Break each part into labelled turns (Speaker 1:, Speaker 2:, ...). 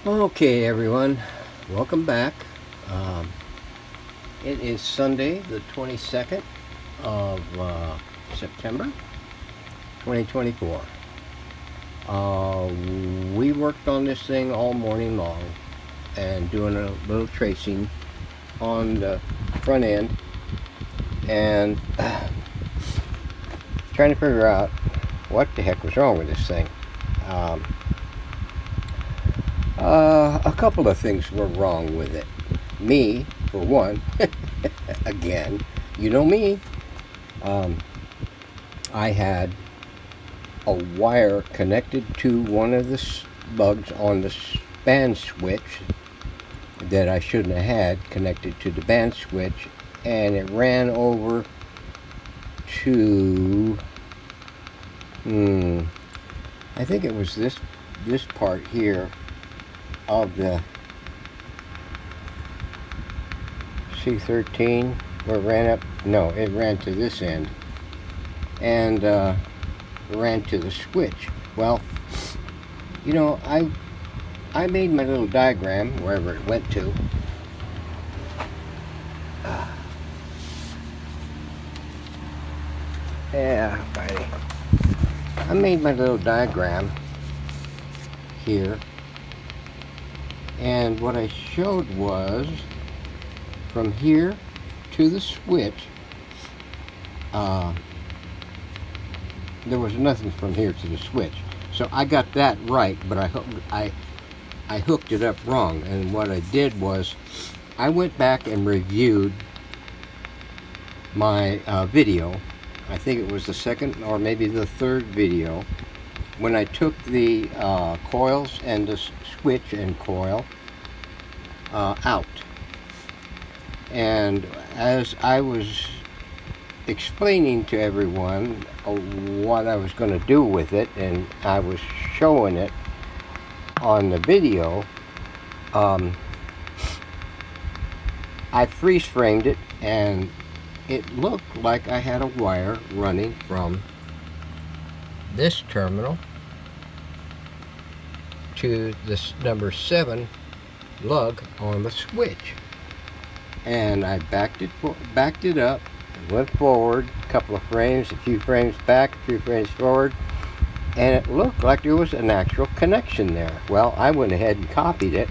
Speaker 1: Okay, everyone, welcome back. Um, it is Sunday, the 22nd of September, 2024. We worked on this thing all morning long and doing a little tracing on the front end and trying to figure out what the heck was wrong with this thing. Um, a couple of things were wrong with it. Me, for one, again, you know me. Um, I had a wire connected to one of the lugs on the band switch that I shouldn't have had connected to the band switch, and it ran over to, I think it was this part here of the C13, where it ran up. No, it ran to this end and ran to the switch. Well, you know, I made my little diagram wherever it went to. Yeah, buddy. I made my little diagram here, and what I showed was from here to the switch, there was nothing from here to the switch. So I got that right, but I hooked it up wrong. And what I did was I went back and reviewed my video. I think it was the second or maybe the third video, when I took the coils and the switch and coil out. And as I was explaining to everyone what I was going to do with it, and I was showing it on the video, I freeze framed it, and it looked like I had a wire running from this terminal to this number 7 lug on the switch. And I backed it up, went forward a couple of frames, a few frames back, a few frames forward, and it looked like there was an actual connection there. Well, I went ahead and copied it.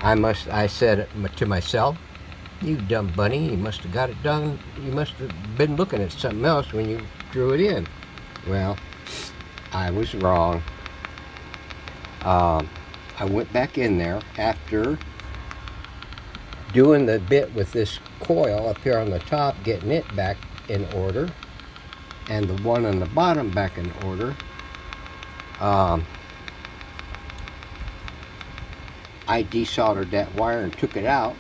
Speaker 1: I said to myself, "You dumb bunny, you must have got it done. You must have been looking at something else when you drew it in." Well, I was wrong. I went back in there after doing the bit with this coil up here on the top, getting it back in order, and the one on the bottom back in order. I desoldered that wire and took it out.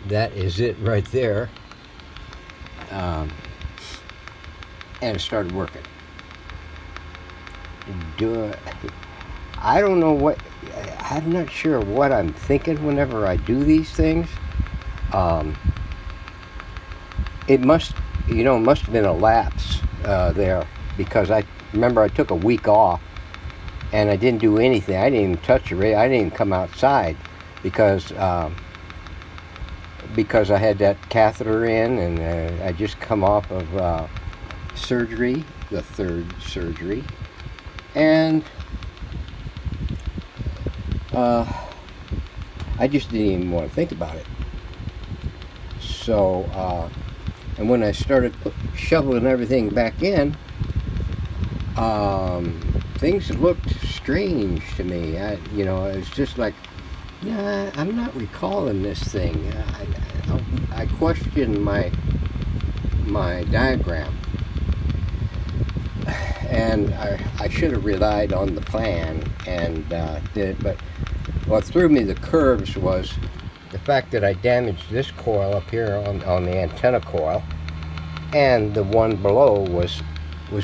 Speaker 1: That is it right there. And it started working. I don't know what, I'm not sure what I'm thinking whenever I do these things. It must have been a lapse there, because I remember I took a week off and I didn't do anything. I didn't even touch the radio. I didn't even come outside because I had that catheter in, and I just come off of surgery, the third surgery, and I just didn't even want to think about it. So, and when I started shoveling everything back in, things looked strange to me. It's just like, nah, I'm not recalling this thing. I questioned my diagram, and I should have relied on the plan and did. But what threw me the curves was the fact that I damaged this coil up here on the antenna coil, and the one below was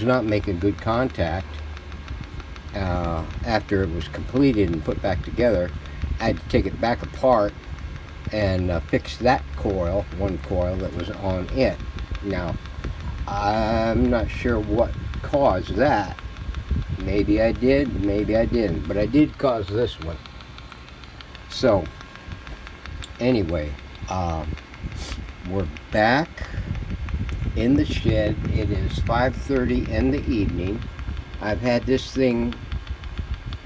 Speaker 1: not making good contact. After it was completed and put back together, I had to take it back apart and fix that coil, one coil that was on it. Now, I'm not sure what caused that. Maybe I did, maybe I didn't, but I did cause this one. So anyway, we're back in the shed. It is 5:30 in the evening. I've had this thing,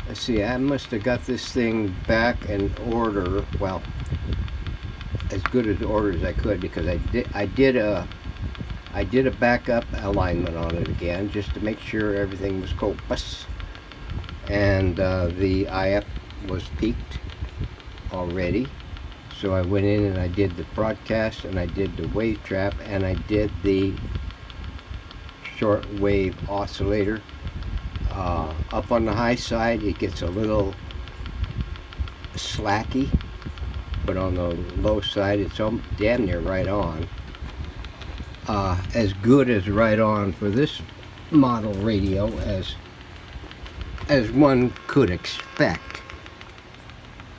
Speaker 1: let's see, I must have got this thing back in order, well, as good as order as I could, because I did a backup alignment on it again, just to make sure everything was copaceous. And the IF was peaked already. So I went in and I did the broadcast, and I did the wave trap, and I did the short wave oscillator. Up on the high side it gets a little slacky, but on the low side it's damn near right on. As good as right on for this model radio as one could expect.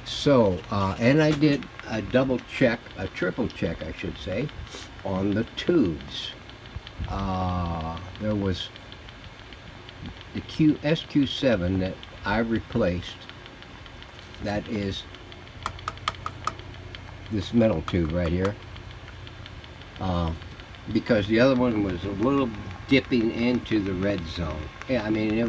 Speaker 1: So and I did a triple check I should say, on the tubes. There was the SQ7 that I replaced. That is this metal tube right here, because the other one was a little dipping into the red zone. Yeah, I mean it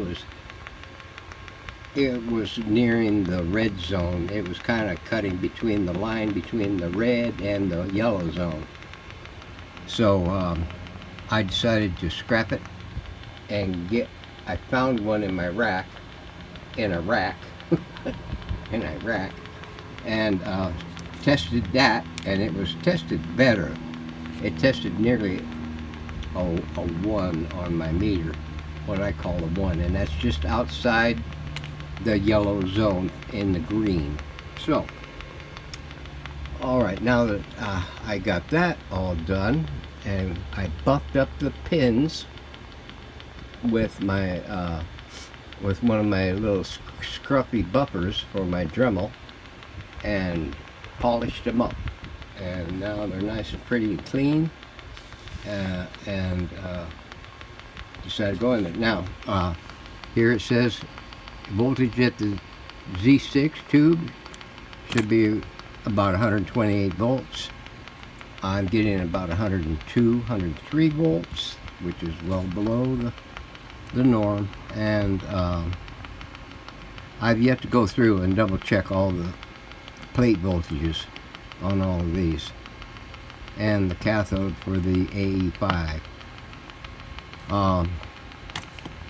Speaker 1: was nearing the red zone. It was kind of cutting between the line between the red and the yellow zone. So I decided to scrap it and I found one in my rack, in Iraq, and tested that, and it was tested better. It tested nearly a 1 on my meter, what I call a 1, and that's just outside the yellow zone in the green. So, alright, now that I got that all done, and I buffed up the pins with my with one of my little scruffy buffers for my Dremel, and polished them up, and now they're nice and pretty and clean, and decided to go in there. Now here it says voltage at the Z6 tube should be about 128 volts. I'm getting about 102, 103 volts, which is well below the norm, and I've yet to go through and double check all the plate voltages on all of these, and the cathode for the AE5,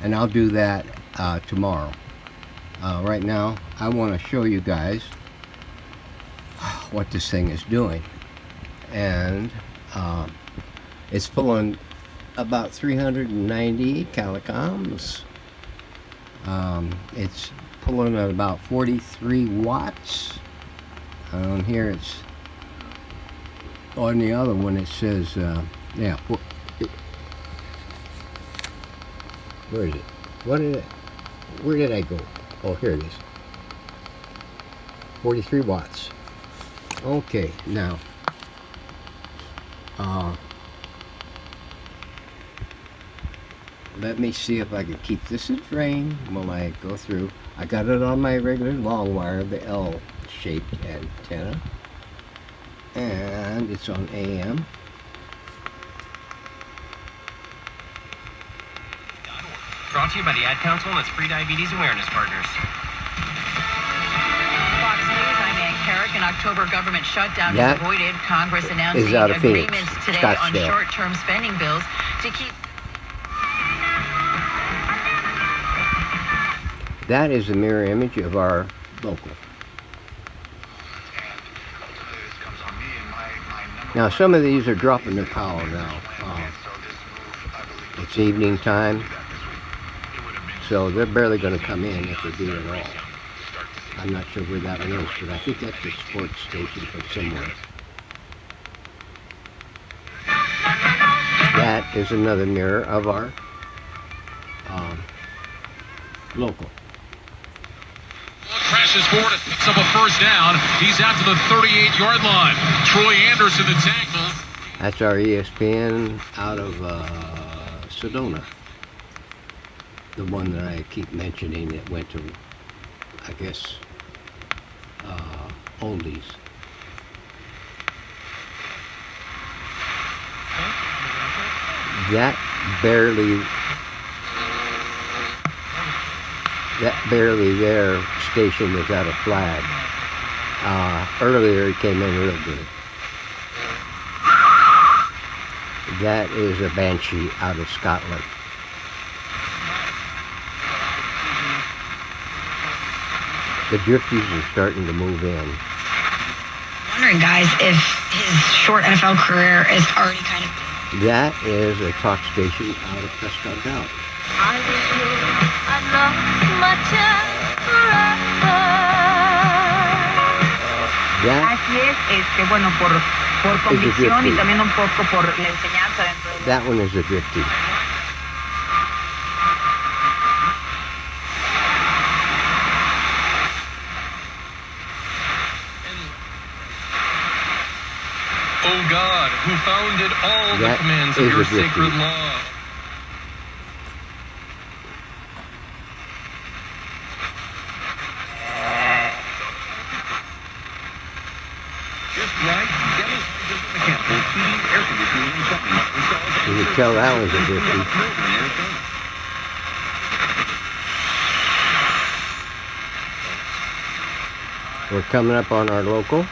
Speaker 1: and I'll do that tomorrow. Right now I want to show you guys what this thing is doing, and it's pulling about 390 calocoms. It's pulling at about 43 watts. On here it's, on the other one it says yeah, where is it? Where did I go? Oh, here it is. 43 watts. Okay, now let me see if I can keep this in frame while I go through. I got it on my regular long wire, the L-shaped antenna, and it's on AM.
Speaker 2: Brought to you by the Ad Council and its Pre-Diabetes Awareness Partners. Fox News, I'm Ann Carrick. An October government shutdown is avoided. Congress announcing agreements today on short-term spending bills to keep...
Speaker 1: That is a mirror image of our local. Now some of these are dropping their power now. It's evening time, so they're barely going to come in if they do at all. I'm not sure where that one is, but I think that's a sports station from somewhere. That is another mirror of our local.
Speaker 3: Crashes forward and picks up a first down. He's out to the 38-yard line. Troy Anderson the tackle.
Speaker 1: That's our ESPN out of Sedona. The one that I keep mentioning that went to, I guess, oldies. That barely there station was out of flag. Earlier it came in real good. That is a Banshee out of Scotland. The drifties are starting to move in.
Speaker 4: Wondering, guys, if his short NFL career is already kind of...
Speaker 1: That is a talk station out of Prescott Valley.
Speaker 5: I wish you I'd lost my chance forever.
Speaker 2: Así es, bueno, por convicción y también un poco por la enseñanza dentro de...
Speaker 1: That one is a drifty.
Speaker 3: O God, who founded all the commands of your sacred law. Just right,
Speaker 1: you can tell that one's a drifty. We're coming up on our local.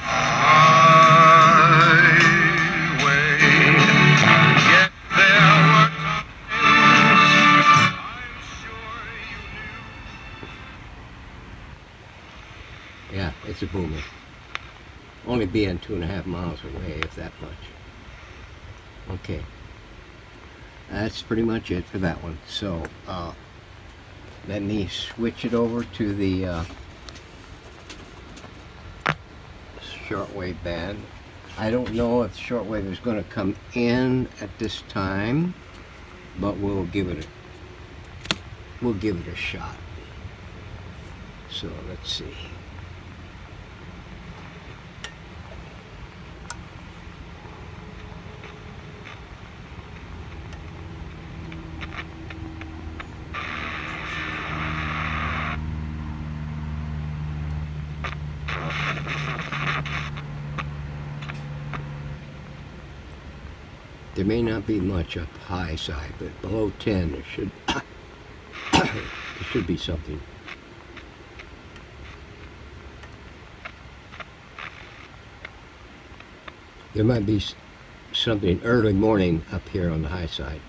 Speaker 1: Yeah, it's a boomer. Only being 2.5 miles away, if that much. Okay. That's pretty much it for that one. So, let me switch it over to the shortwave band. I don't know if shortwave is going to come in at this time, but we'll give it a shot. So let's see. There may not be much up high side, but below 10 there should be something. There might be something early morning up here on the high side.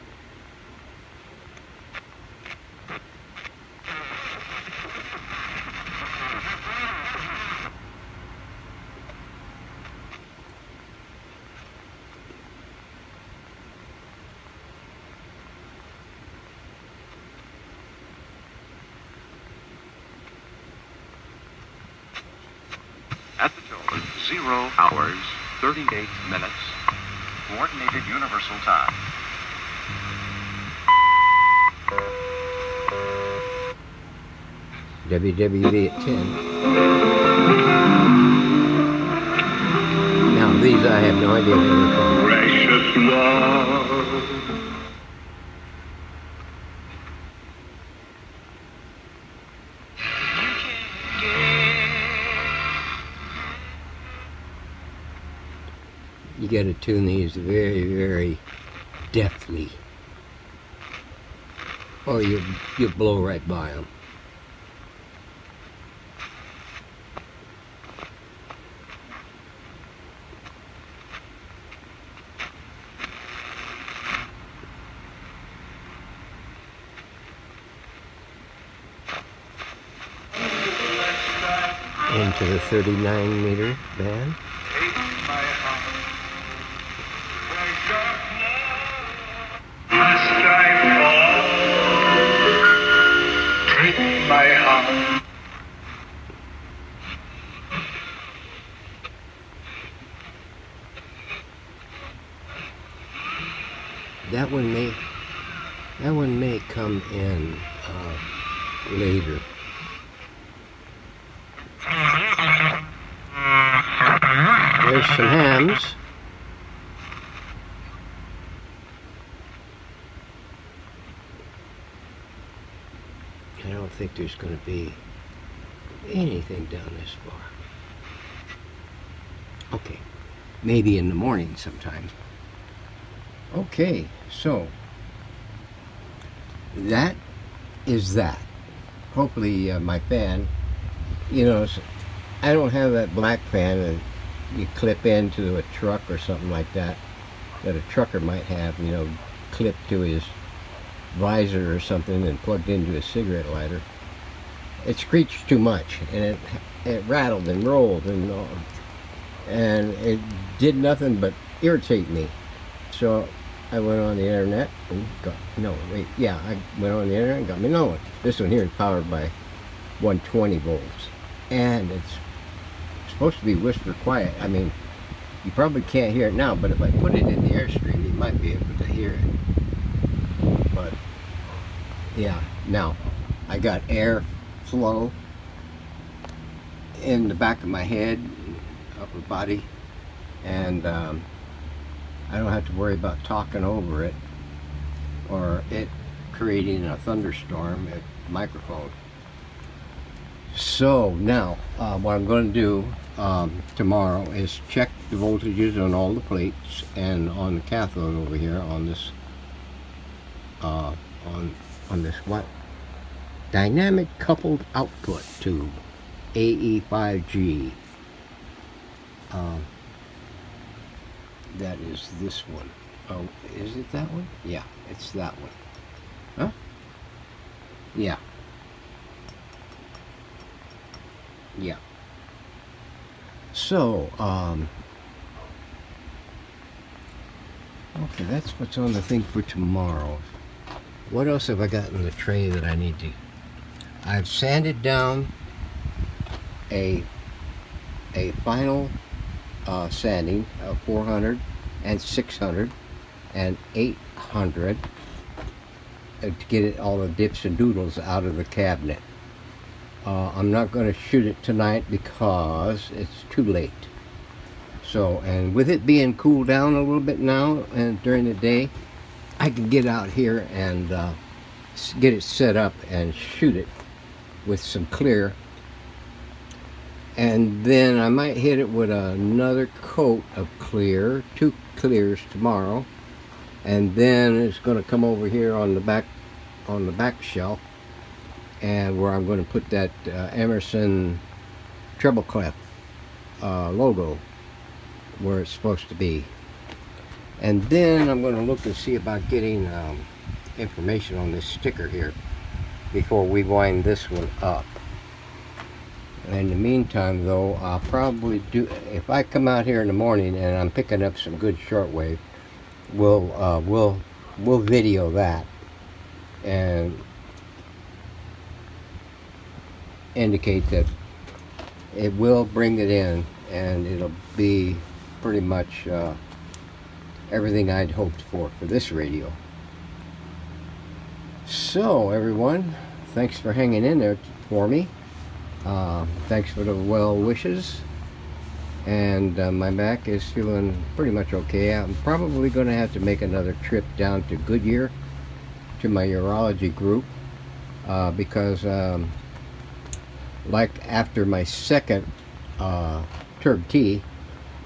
Speaker 6: At the tone, 0 hours, 38 minutes. Coordinated Universal Time.
Speaker 1: WWV at 10. Now these I have no idea where they're from.
Speaker 7: Precious love.
Speaker 1: You got to tune these very, very deftly, or you'll blow right by them. Into the 39-meter band.
Speaker 7: My heart.
Speaker 1: That one may come in later. There's some hams. I don't think there's going to be anything down this far. Okay, maybe in the morning sometime. Okay, so that is that. Hopefully my fan, you know, I don't have that black fan that you clip into a truck or something like that a trucker might have, you know, clipped to his visor or something and plugged into a cigarette lighter. It screeched too much, and it rattled and rolled, and it did nothing but irritate me. So I went on the internet and got, no, wait, yeah, I went on the internet and got me another one. This one here is powered by 120 volts, and it's supposed to be whisper quiet. I mean, you probably can't hear it now, but if I put it in the airstream, you might be able to hear it. But yeah, now I got air flow in the back of my head, upper body, and I don't have to worry about talking over it or it creating a thunderstorm at the microphone. So now what I'm going to do tomorrow is check the voltages on all the plates and on the cathode over here on this on this what? Dynamic coupled output tube, AE5G. That is this one. Oh, is it that one? Yeah, it's that one. Huh? Yeah. Yeah. So, okay, that's what's on the thing for tomorrow. What else have I got in the tray that I need to... I've sanded down a final sanding of 400 and 600 and 800 to get it, all the dips and doodles out of the cabinet. I'm not going to shoot it tonight because it's too late. So, and with it being cooled down a little bit now and during the day, I can get out here and get it set up and shoot it with some clear. And then I might hit it with another coat of clear, 2 clears tomorrow. And then it's going to come over here on the back shelf, and where I'm going to put that Emerson treble clef logo where it's supposed to be. And then I'm going to look and see about getting information on this sticker here before we wind this one up. In the meantime, though, I'll probably do, if I come out here in the morning and I'm picking up some good shortwave, we'll video that and indicate that it will bring it in, and it'll be pretty much everything I'd hoped for this radio. So everyone, thanks for hanging in there for me. Thanks for the well wishes, and my back is feeling pretty much okay. I'm probably going to have to make another trip down to Goodyear to my urology group because like after my second Turb T,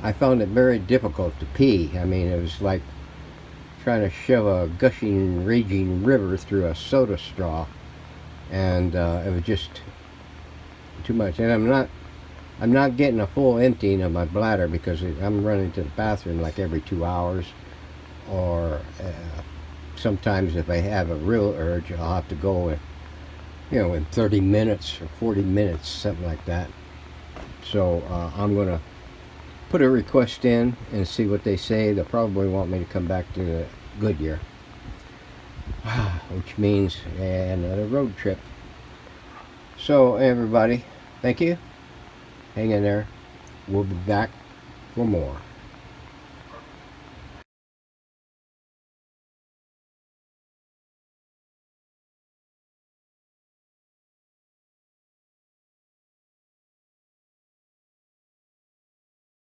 Speaker 1: I found it very difficult to pee. I mean, it was like trying to shove a gushing, raging river through a soda straw, and it was just too much. And I'm not getting a full emptying of my bladder because I'm running to the bathroom like every 2 hours, or sometimes if I have a real urge, I'll have to go in 30 minutes or 40 minutes, something like that. So I'm gonna put a request in and see what they say. They'll probably want me to come back to Goodyear, which means another road trip. So everybody, thank you. Hang in there. We'll be back for more.